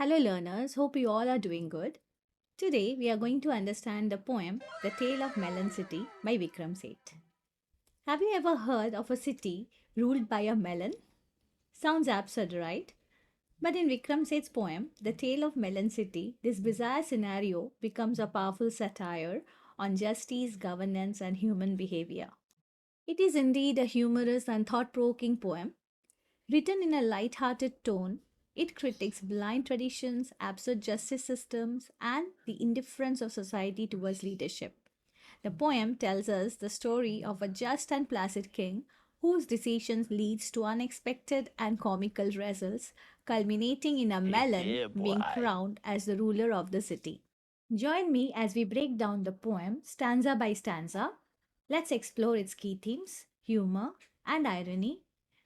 Hello, learners. Hope you all are doing good. Today, we are going to understand the poem The Tale of Melon City by Vikram Seth. Have you ever heard of a city ruled by a melon? Sounds absurd, right? But in Vikram Seth's poem, The Tale of Melon City, this bizarre scenario becomes a powerful satire on justice, governance, and human behavior. It is indeed a humorous and thought provoking poem. Written in a light-hearted tone, it critiques blind traditions, absurd justice systems, and the indifference of society towards leadership. The poem tells us the story of a just and placid king whose decisions leads to unexpected and comical results, culminating in a melon Yeah, being boy. crowned as the ruler of the city. Join me as we break down the poem stanza by stanza. Let's explore its key themes, humor, and irony,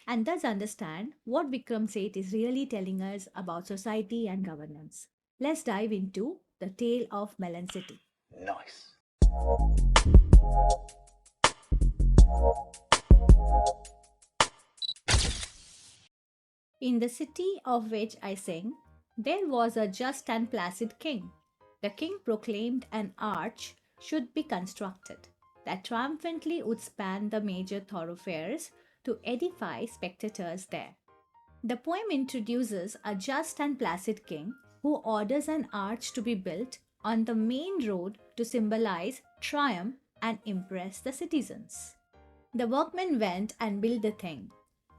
and thus understand what Vikram Seth is really telling us about society and governance. Let's dive into the tale of Melon City. Nice. In the city of which I sing, there was a just and placid king. The king proclaimed an arch should be constructed that triumphantly would span the major thoroughfares to edify spectators there. The poem introduces a just and placid king who orders an arch to be built on the main road to symbolize triumph and impress the citizens. The workmen went and built the thing.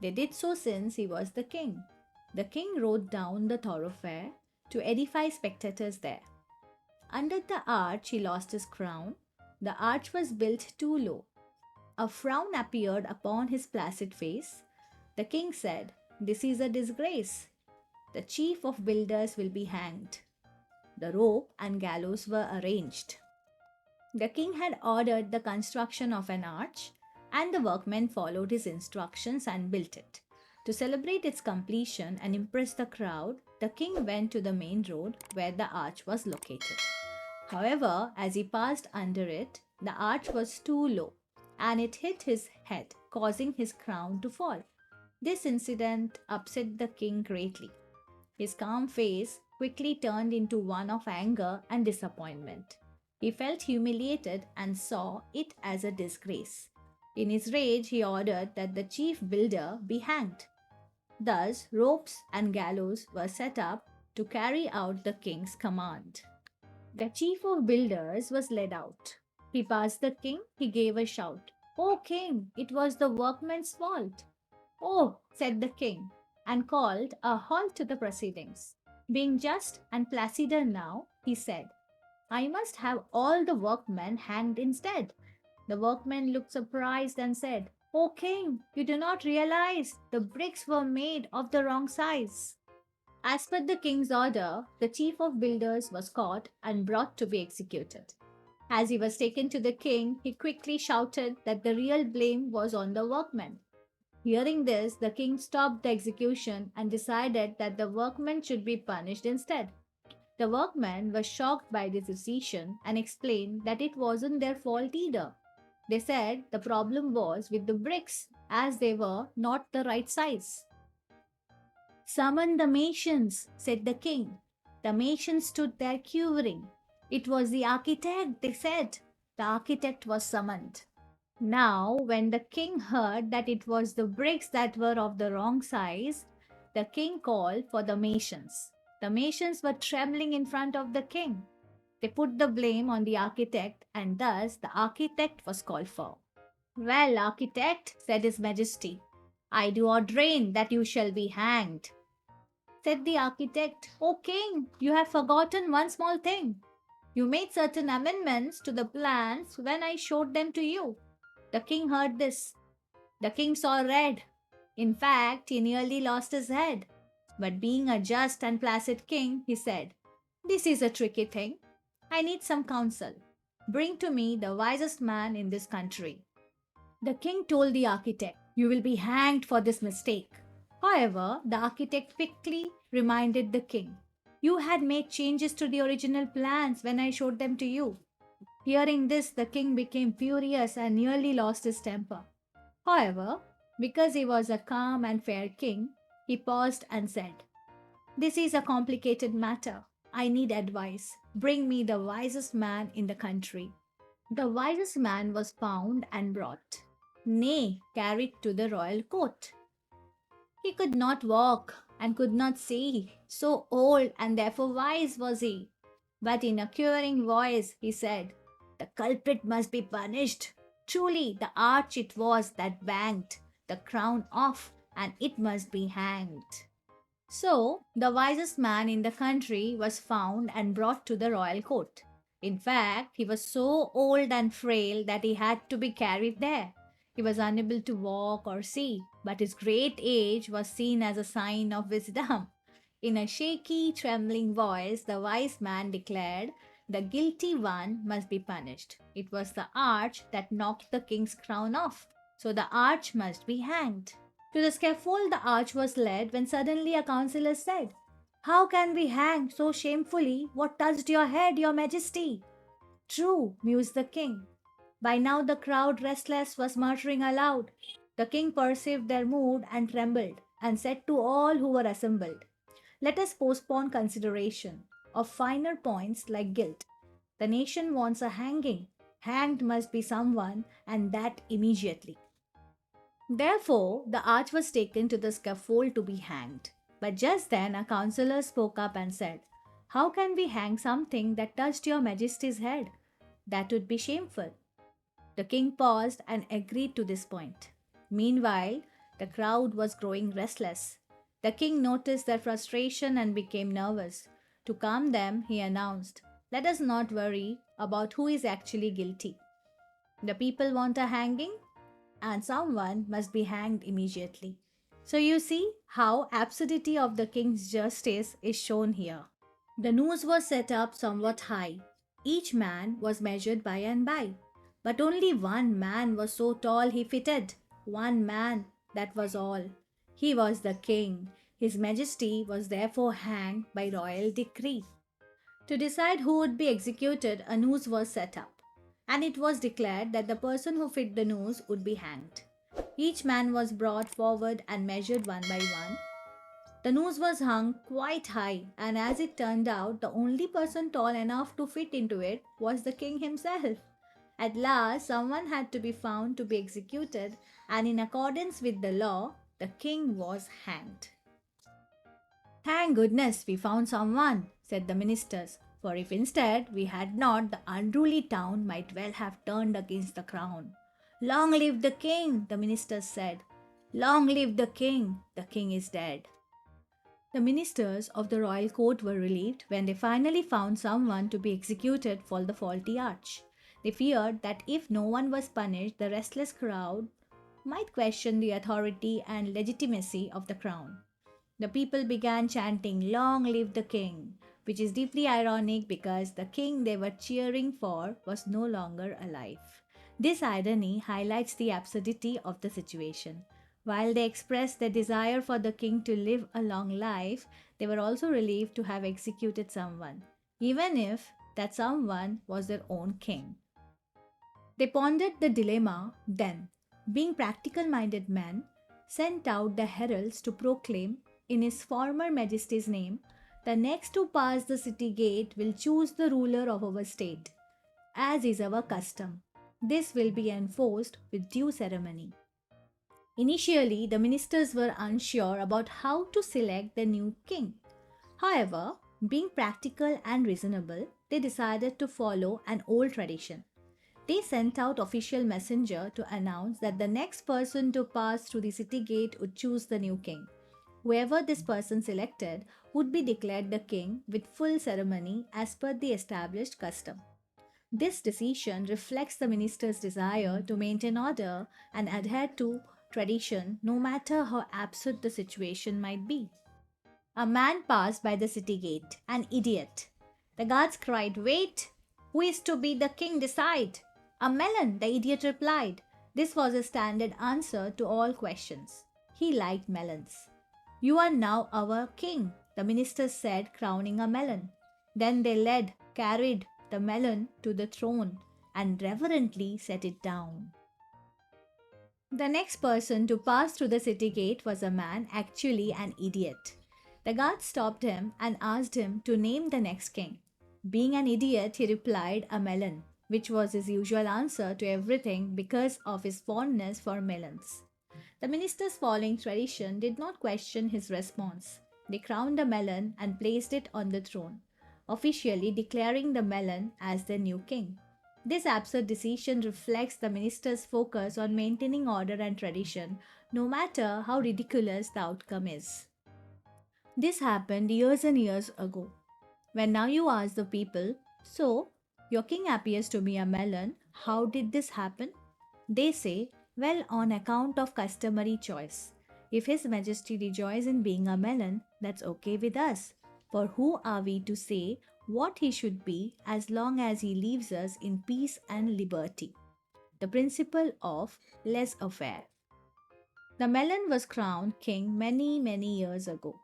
They did so since he was the king. The king rode down the thoroughfare to edify spectators there. Under the arch, he lost his crown. The arch was built too low. A frown appeared upon his placid face. The king said, "This is a disgrace. The chief of builders will be hanged." The rope and gallows were arranged. The king had ordered the construction of an arch, and the workmen followed his instructions and built it. To celebrate its completion and impress the crowd, the king went to the main road where the arch was located. However, as he passed under it, the arch was too low and it hit his head, causing his crown to fall. This incident upset the king greatly. His calm face quickly turned into one of anger and disappointment. He felt humiliated and saw it as a disgrace. In his rage, he ordered that the chief builder be hanged. Thus, ropes and gallows were set up to carry out the king's command. The chief of builders was led out. He passed the king, he gave a shout. "O king, it was the workmen's fault." "Oh," said the king, and called a halt to the proceedings. Being just and placider now, he said, "I must have all the workmen hanged instead." The workmen looked surprised and said, "O king, you do not realize the bricks were made of the wrong size." As per the king's order, the chief of builders was caught and brought to be executed. As he was taken to the king, he quickly shouted that the real blame was on the workmen. Hearing this, the king stopped the execution and decided that the workmen should be punished instead. The workmen were shocked by this decision and explained that it wasn't their fault either. They said the problem was with the bricks as they were not the right size. "Summon the masons," said the king. The masons stood there quivering. "It was the architect," they said. The architect was summoned. Now, when the king heard that it was the bricks that were of the wrong size, the king called for the masons. The masons were trembling in front of the king. They put the blame on the architect, and thus the architect was called for. "Well, architect," said his majesty, "I do ordain that you shall be hanged." Said the architect, "O king, you have forgotten one small thing. You made certain amendments to the plans when I showed them to you." The king heard this. The king saw red. In fact, he nearly lost his head. But being a just and placid king, he said, "This is a tricky thing. I need some counsel. Bring to me the wisest man in this country." The king told the architect, "You will be hanged for this mistake." However, the architect quickly reminded the king, "You had made changes to the original plans when I showed them to you." Hearing this, the king became furious and nearly lost his temper. However, because he was a calm and fair king, he paused and said, This is a complicated matter. I need advice. Bring me the wisest man in the country. The wisest man was found and brought, nay, carried to the royal court. He could not walk and could not see, so old and therefore wise was he. But in a curious voice he said, "The culprit must be punished. Truly, the arch it was that banged the crown off, and it must be hanged." So, the wisest man in the country was found and brought to the royal court. In fact, he was so old and frail that he had to be carried there. He was unable to walk or see, but his great age was seen as a sign of wisdom. In a shaky, trembling voice, the wise man declared, "The guilty one must be punished. It was the arch that knocked the king's crown off, so the arch must be hanged." To the scaffold the arch was led when suddenly a councillor said, "How can we hang so shamefully what touched your head, your majesty?" "True," mused the king. By now the crowd, restless, was muttering aloud. The king perceived their mood and trembled, and said to all who were assembled, "Let us postpone consideration of finer points like guilt. The nation wants a hanging. Hanged must be someone, and that immediately." Therefore, the arch was taken to the scaffold to be hanged. But just then a councillor spoke up and said, "How can we hang something that touched your majesty's head? That would be shameful." The king paused and agreed to this point. Meanwhile, the crowd was growing restless. The king noticed their frustration and became nervous. To calm them, he announced, "Let us not worry about who is actually guilty. The people want a hanging, and someone must be hanged immediately." So you see how absurdity of the king's justice is shown here. The noose was set up somewhat high. Each man was measured by and by. But only one man was so tall he fitted. One man, that was all. He was the king. His majesty was therefore hanged by royal decree. To decide who would be executed, a noose was set up, and it was declared that the person who fit the noose would be hanged. Each man was brought forward and measured one by one. The noose was hung quite high, and as it turned out, the only person tall enough to fit into it was the king himself. At last, someone had to be found to be executed, and in accordance with the law, the king was hanged. "Thank goodness we found someone," said the ministers, "for if instead we had not, the unruly town might well have turned against the crown." "Long live the king," the ministers said. "Long live the king is dead." The ministers of the royal court were relieved when they finally found someone to be executed for the faulty arch. They feared that if no one was punished, the restless crowd might question the authority and legitimacy of the crown. The people began chanting, "Long live the king," which is deeply ironic because the king they were cheering for was no longer alive. This irony highlights the absurdity of the situation. While they expressed their desire for the king to live a long life, they were also relieved to have executed someone, even if that someone was their own king. They pondered the dilemma then. Being practical minded men, sent out the heralds to proclaim, in his former majesty's name, "The next to pass the city gate will choose the ruler of our state, as is our custom. This will be enforced with due ceremony." Initially, the ministers were unsure about how to select the new king. However, being practical and reasonable, they decided to follow an old tradition. They sent out official messenger to announce that the next person to pass through the city gate would choose the new king. Whoever this person selected would be declared the king with full ceremony as per the established custom. This decision reflects the minister's desire to maintain order and adhere to tradition no matter how absurd the situation might be. A man passed by the city gate, an idiot. The guards cried, "Wait! Who is to be the king, decide!" "A melon," the idiot replied. This was a standard answer to all questions. He liked melons. "You are now our king," the ministers said, crowning a melon. Then they carried the melon to the throne and reverently set it down. The next person to pass through the city gate was a man, actually an idiot. The guard stopped him and asked him to name the next king. Being an idiot, he replied, a melon, which was his usual answer to everything because of his fondness for melons. The ministers, following tradition, did not question his response. They crowned a melon and placed it on the throne, officially declaring the melon as their new king. This absurd decision reflects the ministers' focus on maintaining order and tradition, no matter how ridiculous the outcome is. This happened years and years ago. When now you ask the people, so your king appears to be a melon, how did this happen? They say, well, on account of customary choice. If His Majesty rejoices in being a melon, that's okay with us. For who are we to say what he should be as long as he leaves us in peace and liberty? The principle of laissez faire. The melon was crowned king many, many years ago.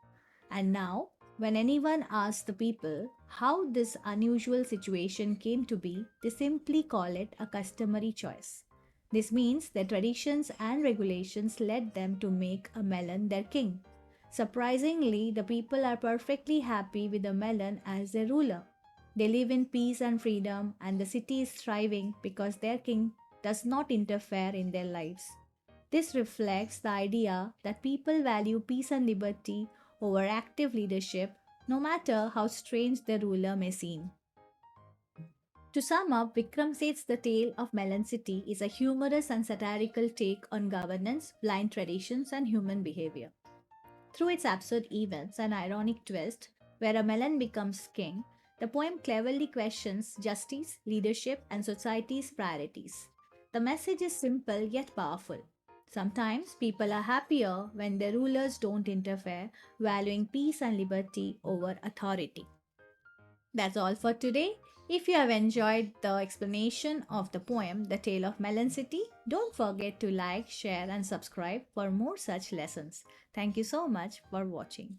And now, when anyone asks the people how this unusual situation came to be, they simply call it a customary choice. This means that traditions and regulations led them to make a melon their king. Surprisingly, the people are perfectly happy with the melon as their ruler. They live in peace and freedom, and the city is thriving because their king does not interfere in their lives. This reflects the idea that people value peace and liberty over active leadership, no matter how strange the ruler may seem. To sum up, Vikram Seth's The Tale of Melon City is a humorous and satirical take on governance, blind traditions, and human behavior. Through its absurd events and ironic twist, where a melon becomes king, the poem cleverly questions justice, leadership, and society's priorities. The message is simple yet powerful. Sometimes people are happier when their rulers don't interfere, valuing peace and liberty over authority. That's all for today. If you have enjoyed the explanation of the poem The Tale of Melon City, don't forget to like, share, and subscribe for more such lessons. Thank you so much for watching.